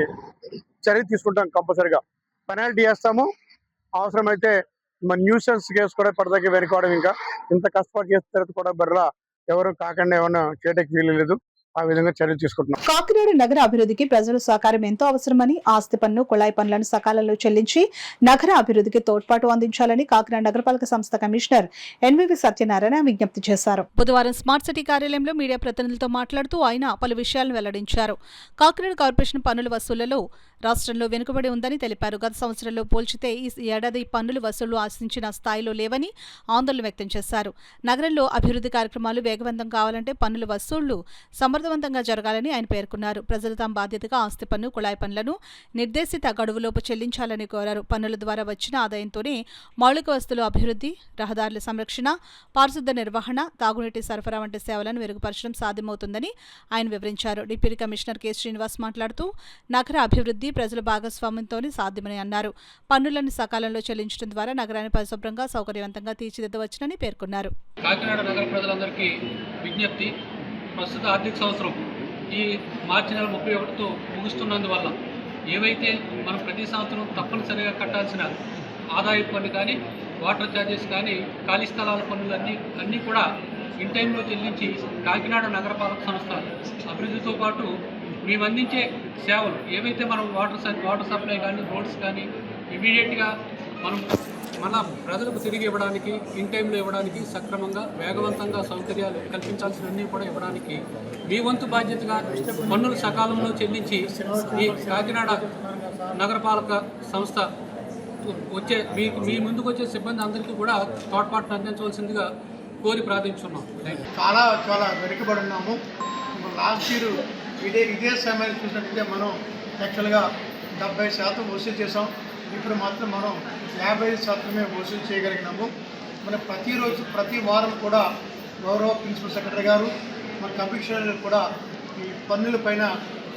చర్య తీసుకుంటాం. కంపల్సరిగా పెనాల్టీ వేస్తాము. అవసరమైతే మన న్యూసెన్స్ కేసు కూడా పడదాకి వెనుకోవడం. ఇంకా ఇంత కష్టపడి చేసిన తర్వాత కూడా బర్రెలా ఎవరు కాకుండా ఏమైనా చేయడానికి వీలు ఆ విధంగా చర్యలు తీసుకుంటున్నాం.
కాకినాడ నగర అభివృద్ధికి ప్రజల సహకారం ఎంతో అవసరమని, ఆస్తి పన్ను, కుళాయి పనులను సకాలంలో చెల్లించి నగర అభివృద్ధికి తోడ్పాటు అందించాలని కాకినాడ నగరపాలక సంస్థ కమిషనర్ ఎన్వివి సత్యనారాయణ విజ్ఞప్తి చేశారు.
బుధవారం స్మార్ట్ సిటీ కార్యాలయంలో మీడియా ప్రతినిధులతో మాట్లాడుతూ ఆయన పలు విషయాలను వెల్లడించారు. కాకినాడ కార్పొరేషన్ పన్నుల వసూళ్లలో రాష్ట్రంలో వెనుకబడి ఉందని తెలిపారు. గత సంవత్సరంలో పోల్చితే ఈ ఏడాది పన్నుల వసూళ్లు ఆశించిన స్థాయిలో లేవని ఆందోళన వ్యక్తం చేశారు. నగరంలో అభివృద్ధి కార్యక్రమాలు వేగవంతం కావాలంటే పన్నుల వసూళ్లు సమర్థవంతంగా జరగాలని ఆయన పేర్కొన్నారు. ప్రజలు తమ బాధ్యతగా ఆస్తి పన్ను, కుళాయి పనులను నిర్దేశిత గడువులోపు చెల్లించాలని కోరారు. పన్నుల ద్వారా వచ్చిన ఆదాయంతోనే మౌలిక వస్తువుల అభివృద్ధి, రహదారుల సంరక్షణ, పారిశుద్ధ నిర్వహణ, తాగునీటి సరఫరా వంటి సేవలను మెరుగుపరచడం సాధ్యమవుతుందని ఆయన వివరించారు. డిప్యూటీ కమిషనర్ కె శ్రీనివాస్ మాట్లాడుతూ నగర అభివృద్ధి ప్రజల భాగస్వామ్యంతోనే సాధ్యమని అన్నారు. పన్నులను సకాలంలో చెల్లించడం ద్వారా నగరాన్ని పరిశుభ్రంగా, సౌకర్యవంతంగా తీర్చిదిద్దవచ్చునని పేర్కొన్నారు.
కాకినాడ నగర ప్రజలందరికీ విజ్ఞప్తి, ప్రస్తుత ఆర్థిక సంవత్సరం ఈ మార్చి నెల 31తో ముగుస్తున్నందువల్ల ఏవైతే మనం ప్రతి సంవత్సరం తప్పనిసరిగా కట్టాల్సిన ఆదాయ పన్ను కానీ, వాటర్ ఛార్జెస్ కానీ, ఖాళీ స్థలాల పన్నులు అన్నీ కూడా ఇన్ టైంలో చెల్లించి కాకినాడ నగరపాలక సంస్థ అభివృద్ధితో పాటు మేము అందించే సేవలు ఏవైతే మనం వాటర్ సప్లై కానీ, రోడ్స్ కానీ ఇమీడియట్గా మన ప్రజలకు తిరిగి ఇవ్వడానికి, ఇన్ టైంలో ఇవ్వడానికి, సక్రమంగా వేగవంతంగా సౌకర్యాలు కల్పించాల్సినవన్నీ కూడా ఇవ్వడానికి మీ వంతు బాధ్యతగా పన్నులు సకాలంలో చెల్లించి ఈ కాకినాడ నగరపాలక సంస్థ మీ ముందుకు వచ్చే సిబ్బంది అందరికీ కూడా తోడ్పాటును అందించవలసిందిగా కోరి ప్రార్థించున్నాం.
చాలా వెనుకబడి ఉన్నాము. లాస్ట్ ఇయర్ ఇదే సమయాన్ని చూసినట్లయితే మనం యాక్చువల్గా 70% వసూలు చేసాం. ఇప్పుడు మాత్రం మనం 55% వసూలు చేయగలిగినాము. మన ప్రతి వారం కూడా గౌరవ ప్రిన్సిపల్ సెక్రటరీ గారు, మన కమిషనర్ కూడా ఈ పన్నుల పైన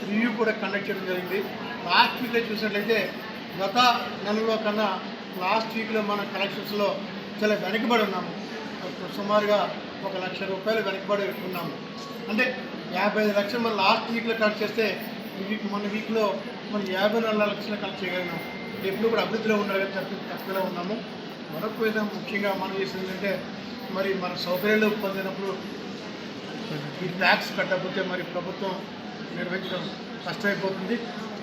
రివ్యూ కూడా కండక్ట్ చేయడం జరిగింది. లాస్ట్ వీక్లో చూసినట్లయితే గత నెలలో కన్నా లాస్ట్ వీక్లో మన కలెక్షన్స్లో చాలా వెనకబడి ఉన్నాము. సుమారుగా 1 లక్ష రూపాయలు వెనకబడి ఉన్నాము. అంటే 55 లక్షలు మనం లాస్ట్ వీక్లో కలెక్ట్ చేస్తే మన వీక్లో మనం 54 లక్షలు కలెక్ట్ చేయగలిగినాం. ఎప్పుడు కూడా అభివృద్ధిలో ఉండాలి, తక్కువలో ఉన్నాము. మరొక విధంగా ముఖ్యంగా మనం చేసేది ఏంటంటే, మరి మన సౌకర్యాలు పొందినప్పుడు ఈ ట్యాక్స్ కట్టకపోతే మరి ప్రభుత్వం నిర్వహించడం కష్టమైపోతుంది.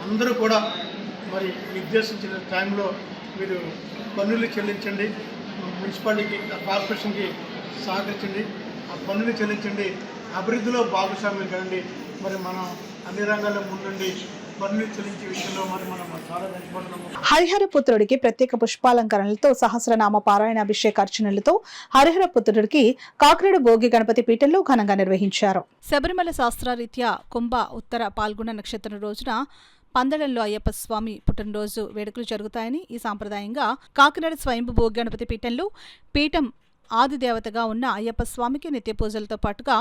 అందరూ కూడా మరి నిర్దేశించిన టైంలో మీరు పన్నులు చెల్లించండి, మున్సిపాలిటీకి, కార్పొరేషన్కి సహకరించండి, ఆ పన్నులు చెల్లించండి, అభివృద్ధిలో భాగస్వామ్యం కండి. మరి మనం అన్ని రంగాల్లో ముందుండి పన్నులు చెల్లించే విషయంలో మనం చాలా వెనుకబడుతున్నాము.
హరిహర పుత్రుడికి ప్రత్యేక పుష్పాలంకరణలతో, సహస్రనామ పారాయణాభిషేక అర్చనలతో హరిహర పుత్రుడికి కాకినాడ భోగి గణపతి పీఠంలో ఘనంగా నిర్వహించారు.
శబరిమల శాస్త్రరీత్యా కుంభ ఉత్తర పాల్గొన నక్షత్రం రోజున పందడంలో అయ్యప్ప స్వామి పుట్టినరోజు వేడుకలు జరుగుతాయని, ఈ సాంప్రదాయంగా కాకినాడ స్వయంభూ భోగి గణపతి పీఠంలో పీఠం ఆదిదేవతగా ఉన్న అయ్యప్ప స్వామికి నిత్య పూజలతో పాటుగా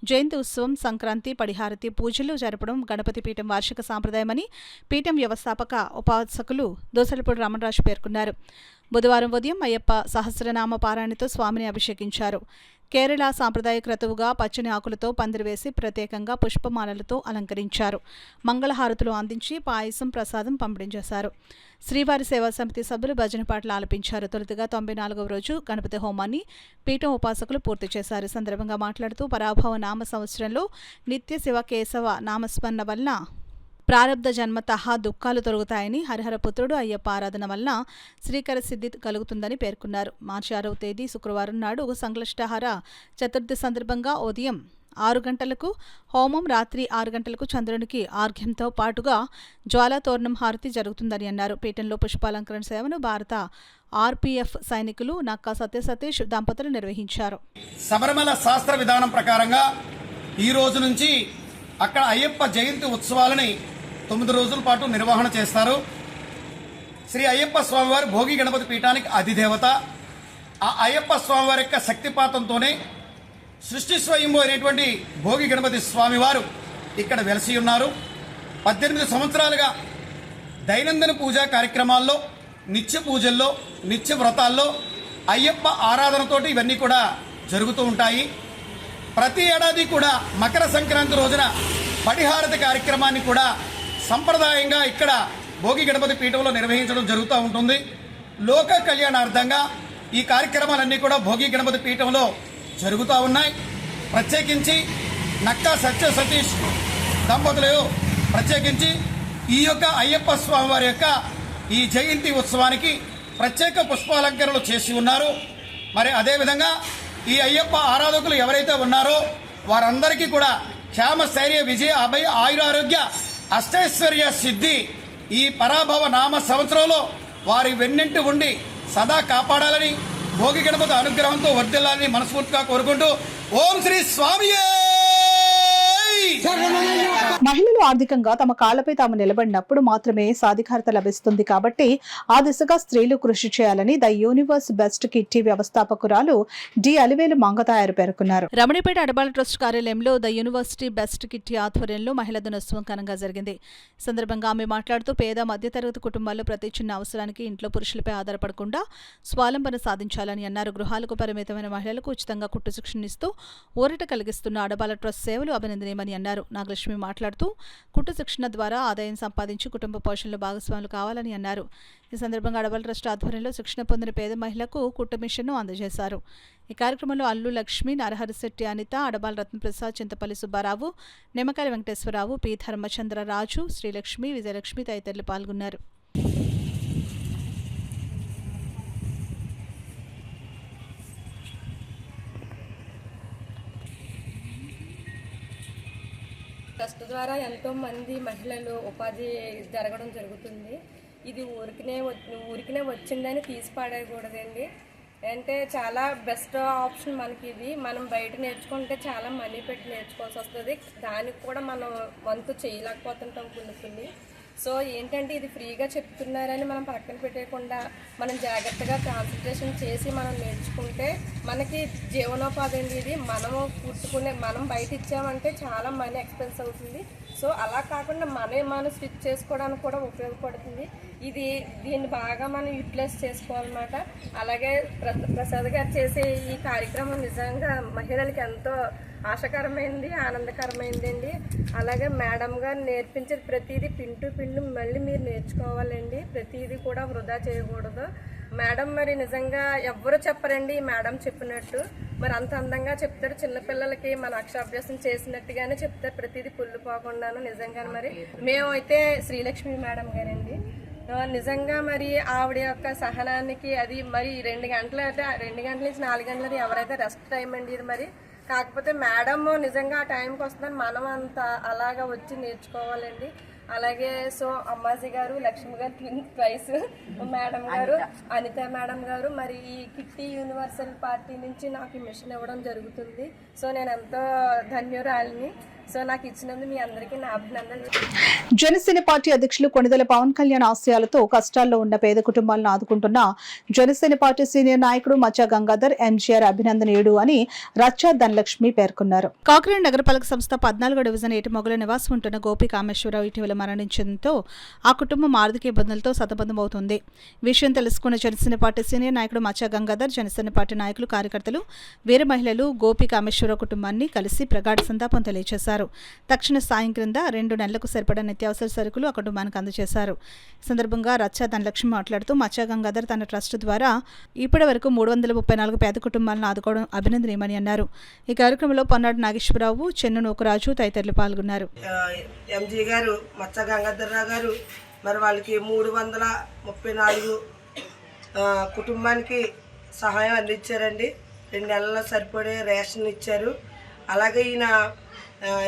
జయంతి ఉత్సవం, సంక్రాంతి, పడిహారతి పూజలు జరపడం గణపతి పీఠం వార్షిక సాంప్రదాయమని పీఠం వ్యవస్థాపక ఉపాసకులు దోసలపూడి రామరాజు పేర్కొన్నారు. బుధవారం ఉదయం అయ్యప్ప సహస్రనామ పారాయణతో స్వామిని అభిషేకించారు. కేరళ సాంప్రదాయ క్రతువుగా పచ్చని ఆకులతో పందిరివేసి ప్రత్యేకంగా పుష్పమాలలతో అలంకరించారు. మంగళహారతులు అందించి పాయసం, ప్రసాదం పంపిణీ చేశారు. శ్రీవారి సేవా సమితి సభ్యులు భజన పాటలు ఆలపించారు. తొలుతగా 94వ రోజు గణపతి హోమాన్ని పీఠం ఉపాసకులు పూర్తి చేశారు. సందర్భంగా మాట్లాడుతూ పరాభవ నామ సంవత్సరంలో నిత్య శివ కేశవ నామస్మరణ వలన ప్రారబ్ధ జన్మతః దుఃఖాలు తొలగుతాయని, హరిహర పుత్రుడు అయ్యప్ప ఆరాధన వలన శ్రీకర సిద్ధి కలుగుతుందని పేర్కొన్నారు. మార్చి 6వ తేదీ శుక్రవారం నాడు సంక్లిష్టహార చతుర్థి సందర్భంగా ఉదయం 6 గంటలకు హోమం, రాత్రి 6 గంటలకు చంద్రునికి ఆర్ఘ్యంతో పాటుగా జ్వాలాతోరణం హారతి జరుగుతుందని అన్నారు. పీఠంలో పుష్పాలంకరణ సేవను భారత ఆర్పీఎఫ్ సైనికులు నక్కా సత్యసతీష్ దంపతులు నిర్వహించారు.
శబరిమల శాస్త్ర విధానం ప్రకారంగా ఈ రోజు నుంచి అక్కడ అయ్యప్ప జయంతి ఉత్సవాలని 9 రోజుల పాటు నిర్వహణ చేస్తారు. శ్రీ అయ్యప్ప స్వామివారి భోగి గణపతి పీఠానికి అధిదేవత. ఆ అయ్యప్ప స్వామివారి యొక్క శక్తిపాతంతోనే సృష్టి స్వయంభూ అయినటువంటి భోగి గణపతి స్వామివారు ఇక్కడ వెలసి ఉన్నారు. 18 సంవత్సరాలుగా దైనందిన పూజా కార్యక్రమాల్లో, నిత్య పూజల్లో, నిత్య వ్రతాల్లో అయ్యప్ప ఆరాధనతోటి ఇవన్నీ కూడా జరుగుతూ ఉంటాయి. ప్రతి ఏడాది కూడా మకర సంక్రాంతి రోజున పడిహారతి కార్యక్రమాన్ని కూడా సంప్రదాయంగా ఇక్కడ భోగి గణపతి పీఠంలో నిర్వహించడం జరుగుతూ ఉంటుంది. లోక కళ్యాణార్థంగా ఈ కార్యక్రమాలన్నీ కూడా భోగి గణపతి పీఠంలో జరుగుతూ ఉన్నాయి. ప్రత్యేకించి నక్కా సత్య సతీష్ దంపతులు ప్రత్యేకించి ఈ యొక్క అయ్యప్ప స్వామి వారి యొక్క ఈ జయంతి ఉత్సవానికి ప్రత్యేక పుష్పాలంకరణలు చేసి ఉన్నారు. మరి అదేవిధంగా ఈ అయ్యప్ప ఆరాధకులు ఎవరైతే ఉన్నారో వారందరికీ కూడా క్షేమ స్థైర్య విజయ అభయ ఆయురారోగ్య అష్టైశ్వర్య సిద్ధి ఈ పరాభవ నామ సంవత్సరంలో వారి వెన్నింటి ఉండి సదా కాపాడాలని, భోగి గణపతి అనుగ్రహంతో వర్ధిల్లాలని మనస్ఫూర్తిగా కోరుకుంటూ ఓం శ్రీ స్వామియే.
మహిళలు ఆర్థికంగా తమ కాళ్లపై తాము నిలబడినప్పుడు మాత్రమే సాధికారత లభిస్తుంది కాబట్టి ఆ దిశగా స్త్రీలు కృషి చేయాలని ద యూనివర్స్ బెస్ట్ కిట్టి వ్యవస్థాపకురాలు డి అలివేలు మంగతాయారు పేర్కొన్నారు.
రమణిపేట అడబాల ట్రస్ట్ కార్యాలయంలో ద యూనివర్సిటీ బెస్ట్ కిట్టి ఆధ్వర్యంలో మహిళా దినోత్సవం ఘనంగా జరిగింది. ఈ సందర్భంగా ఆమె మాట్లాడుతూ పేద మధ్యతరగతి కుటుంబాల్లో ప్రతి చిన్న అవసరానికి ఇంట్లో పురుషులపై ఆధారపడకుండా స్వావలంబన సాధించాలని అన్నారు. గృహాలకు పరిమితమైన మహిళలకు ఉచితంగా కుట్టు శిక్షణ ఇస్తూ ఊరట కలిగిస్తున్న అడబాల ట్రస్ట్ సేవలు అభినందనీయమని అన్నారు. నాగలక్ష్మి మాట్లాడుతూ కుట్టు శిక్షణ ద్వారా ఆదాయం సంపాదించి కుటుంబ పోషణలో భాగస్వాములు కావాలని అన్నారు. ఈ సందర్భంగా అడబాల ట్రస్ట్ ఆధ్వర్యంలో శిక్షణ పొందిన పేద మహిళలకు కుట్టు మిషన్ను అందజేశారు. ఈ కార్యక్రమంలో అల్లు లక్ష్మి, నరహరిశెట్టి అనిత, అడబాల రత్నప్రసాద్, చింతపల్లి సుబ్బారావు, నిమ్మకాయల వెంకటేశ్వరరావు, పి ధర్మచంద్ర రాజు, శ్రీలక్ష్మి, విజయలక్ష్మి తదితరులు పాల్గొన్నారు.
ట్రస్ట్ ద్వారా ఎంతోమంది మహిళలు ఉపాధి జరగడం జరుగుతుంది. ఇది ఊరికినే వచ్చిందని తీసి పాడేయకూడదండి. అంటే చాలా బెస్ట్ ఆప్షన్ మనకి ఇది. మనం బయట నేర్చుకుంటే చాలా మనీ పెట్టి నేర్చుకోవాల్సి వస్తుంది. దానికి కూడా మనం వంతు చేయలేకపోతుంటాం కొన్ని. సో ఏంటంటే ఇది ఫ్రీగా చెప్తున్నారని మనం పక్కన పెట్టేయకుండా మనం జాగ్రత్తగా కాన్సన్ట్రేషన్ చేసి మనం నేర్చుకుంటే మనకి జీవనోపాధి అండి. ఇది మనం బయట ఇచ్చామంటే చాలా మనీ ఎక్స్పెన్స్ అవుతుంది. సో అలా కాకుండా మనం స్టిచ్ చేసుకోవడానికి కూడా ఉపయోగపడుతుంది. దీన్ని బాగా మనం యూటిలైజ్ చేసుకోవాలన్నమాట. అలాగే ప్రసాద్ గారు చేసే ఈ కార్యక్రమం నిజంగా మహిళలకి ఎంతో ఆశకరమైంది, ఆనందకరమైంది అండి. అలాగే మేడం గారు నేర్పించే ప్రతిదీ పిన్ టు పిన్ మళ్ళీ మీరు నేర్చుకోవాలండి. ప్రతిదీ కూడా వృధా చేయకూడదు. మేడం మరి నిజంగా ఎవ్వరు చెప్పరండి మేడం చెప్పినట్టు. మరి అంత అందంగా చెప్తారు. చిన్నపిల్లలకి మన అక్షరాభ్యాసం చేసినట్టుగానే చెప్తారు, ప్రతిదీ పుల్లిపోకుండాను. నిజంగా మరి మేమైతే శ్రీలక్ష్మి మేడం గారండి. నిజంగా మరి ఆవిడ యొక్క సహనానికి అది మరి 2 గంటల నుంచి 4 గంటలది ఎవరైతే రెస్ట్ టైం అండి ఇది. మరి కాకపోతే మేడం నిజంగా ఆ టైంకి వస్తుందని మనం అంతా అలాగా వచ్చి నేర్చుకోవాలండి. అలాగే సో అమ్మాజీ గారు, లక్ష్మి గారు ట్వైస్, మేడం గారు, అనిత మేడం గారు మరి ఈ కిట్టి యూనివర్సల్ పార్టీ నుంచి నాకు ఈ మిషన్ ఇవ్వడం జరుగుతుంది. సో నేను ఎంతో ధన్యురాలిని. సో నాకు ఇచ్చినందుకు మీ అందరికీ నా అభినందనలు.
జనసేన పార్టీ అధ్యక్షులు కొణిదెల పవన్ కళ్యాణ్ ఆశయాలతో కష్టాల్లో ఉన్న పేద కుటుంబాలను ఆదుకుంటున్న జనసేన పార్టీ సీనియర్ నాయకుడు మచ్చా గంగాధర్ ఎంజీఆర్ అభినందనీయుడు అని రచ్చా ధనలక్ష్మి పేర్కొన్నారు.
కాకినాడ నగరపాలక సంస్థ 14వ డివిజన్ ఏటిమొగల నివాసం ఉంటున్న గోపి కామేశ్వరరావు ఇటీవల మరణించడంతో ఆ కుటుంబం ఆర్థిక ఇబ్బందులతో సతమతమవుతోంది. విషయం తెలుసుకున్న జనసేన పార్టీ సీనియర్ నాయకుడు మచ్చా గంగాధర్, జనసేన పార్టీ నాయకులు, కార్యకర్తలు, వీర మహిళలు గోపి కామేశ్వరరావు కుటుంబాన్ని కలిసి ప్రగాఢ సంతాపం తెలియజేశారు. తక్షణ సాయం క్రింద 2 నెలలకు సరిపడా నిత్యావసర సరుకులు ఆ కుటుంబానికి అందజేశారు. ఈ సందర్భంగా రచ్చా ధనలక్ష్మి మాట్లాడుతూ మచ్చా గంగాధర్ తన ట్రస్ట్ ద్వారా ఇప్పటి వరకు 334 పేద కుటుంబాలను ఆదుకోవడం అభినందనీయమని అన్నారు. ఈ కార్యక్రమంలో పొన్నాడు నాగేశ్వరరావు, చెన్ను నూకరాజు తదితరులు పాల్గొన్నారు.
ఎంజీ గారు, మచ్చా గంగాధర్ రావు గారు మరి వాళ్ళకి 334 కుటుంబానికి సహాయం అందించారండి. 2 నెలల సరిపడే రేషన్ ఇచ్చారు. అలాగే ఈయన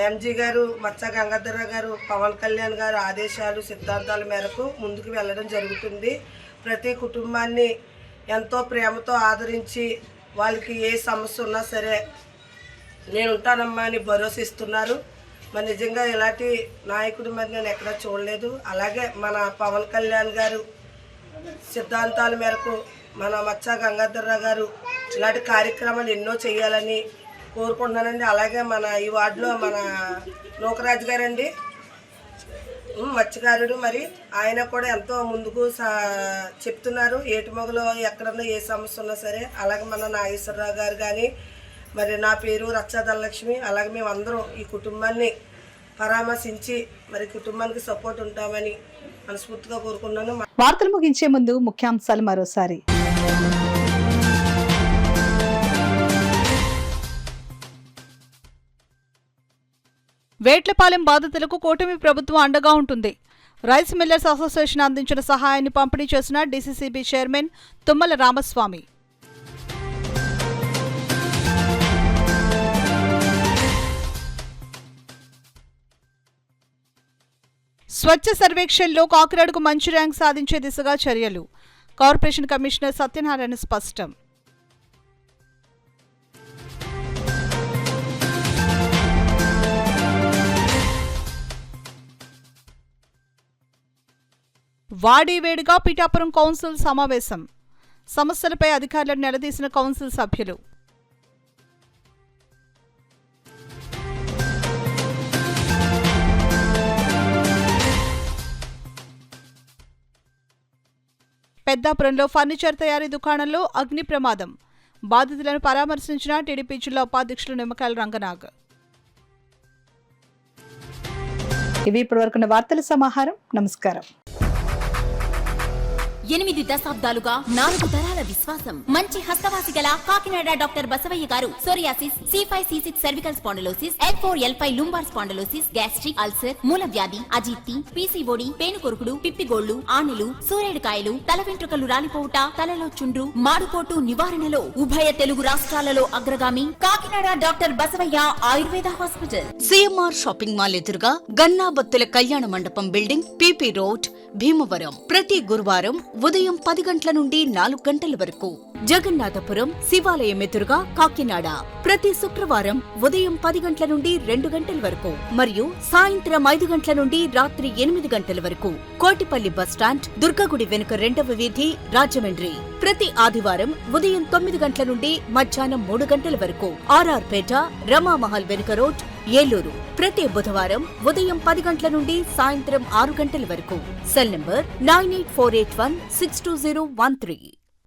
ఎంజీ గారు, మచ్చా గంగాధరరావు గారు, పవన్ కళ్యాణ్ గారు ఆదేశాలు, సిద్ధాంతాల మేరకు ముందుకు వెళ్ళడం జరుగుతుంది. ప్రతి కుటుంబాన్ని ఎంతో ప్రేమతో ఆదరించి వాళ్ళకి ఏ సమస్య ఉన్నా సరే నేను ఉంటానమ్మా అని భరోసా ఇస్తున్నారు. మరి నిజంగా ఇలాంటి నాయకుడి మరి నేను ఎక్కడా చూడలేదు. అలాగే మన పవన్ కళ్యాణ్ గారు సిద్ధాంతాల మేరకు మన మచ్చ గంగాధర్రావు గారు ఇలాంటి కార్యక్రమాలు ఎన్నో చేయాలని కోరుకుంటున్నానండి. అలాగే మన ఈ వార్డులో మన నూకరాజు గారండి మత్స్యకారుడు, మరి ఆయన కూడా ఎంతో ముందుకు చెప్తున్నారు. ఏటిమొగలో ఎక్కడన్నా ఏ సమస్య ఉన్నా సరే. అలాగే మన నాగేశ్వరరావు గారు కానీ, మరి నా పేరు రచ్చా ధనలక్ష్మి. అలాగే మేము అందరం ఈ కుటుంబాన్ని పరామర్శించి మరి కుటుంబానికి సపోర్ట్ ఉంటామని మనస్ఫూర్తిగా కోరుకున్నాను.
వార్తలు ముగించే ముందు ముఖ్యాంశాలు మరోసారి.
వేట్లపాలెం బాధితులకు కూటమి ప్రభుత్వం అండగా ఉంటుంది. రైస్ మిల్లర్స్ అసోసియేషన్ అందించిన సహాయాన్ని పంపిణీ చేసిన డీసీసీబీ చైర్మన్ తుమ్మల రామస్వామి. స్వచ్ఛ సర్వేక్షణలో కాకినాడకు మంచి ర్యాంక్ సాధించే దిశగా చర్యలు. కార్పొరేషన్ కమిషనర్ సత్యనారాయణ స్పష్టం. వాడీవేడిగా పిఠాపురం కౌన్సిల్ సమావేశం. సమస్యలపై అధికారులను నిలదీసిన కౌన్సిల్ సభ్యులు. పెద్దాపురంలో ఫర్నిచర్ తయారీ దుకాణంలో అగ్ని ప్రమాదం. బాధితులను పరామర్శించిన టీడీపీ జిల్లా ఉపాధ్యక్షులు నిమ్మకాయల రంగనాగ్.
ఇవి ఇప్పటివరకున్న వార్తల సమాహారం. నమస్కారం.
8 దశాబ్దాలుగా 4 తరాల విశ్వాసం. మంచి హస్తవాసి గల కాకినాడ డాక్టర్ బసవయ్య గారు psoriasis, C5, C6 cervical spondylosis, L4, L5 lumbar spondylosis, gastric ulcer, మూల వ్యాధి, అజీర్తి, PCOD, పేనుకొరుకుడు, పిప్పిగోళ్లు, ఆనెలు, సూరేడుకాయలు, తల వెంట్రుకలు రాలిపోవుట, తలలో చుండ్రు, మాడుకోటు నివారణలో ఉభయ తెలుగు రాష్ట్రాలలో అగ్రగామి Kakinada doctor Basavaiah Ayurveda hospital.
CMR shopping mall ఎదురుగా గన్నాబత్తుల కళ్యాణ మండపం బిల్డింగ్, PP రోడ్, భీమవరం. ప్రతి గురువారం ఉదయం 10 గంటల నుండి 4 గంటల వరకు. జగన్నాథపురం శివాలయం ఎదురుగా కాకినాడ. ప్రతి శుక్రవారం ఉదయం 10 గంటల నుండి 2 గంటల వరకు మరియు సాయంత్రం 5 గంటల నుండి రాత్రి 8 గంటల వరకు. కోటిపల్లి బస్టాండ్, దుర్గగుడి వెనుక 2వ వీధి, రాజమండ్రి. ప్రతి ఆదివారం ఉదయం 9 గంటల నుండి మధ్యాహ్నం 3 గంటల వరకు. RR పేట, రమామహల్ వెనుక రోడ్, ఏలూరు. ప్రతి బుధవారం ఉదయం 10 గంటల నుండి సాయంత్రం 6 గంటల వరకు. Cell number 9848162013.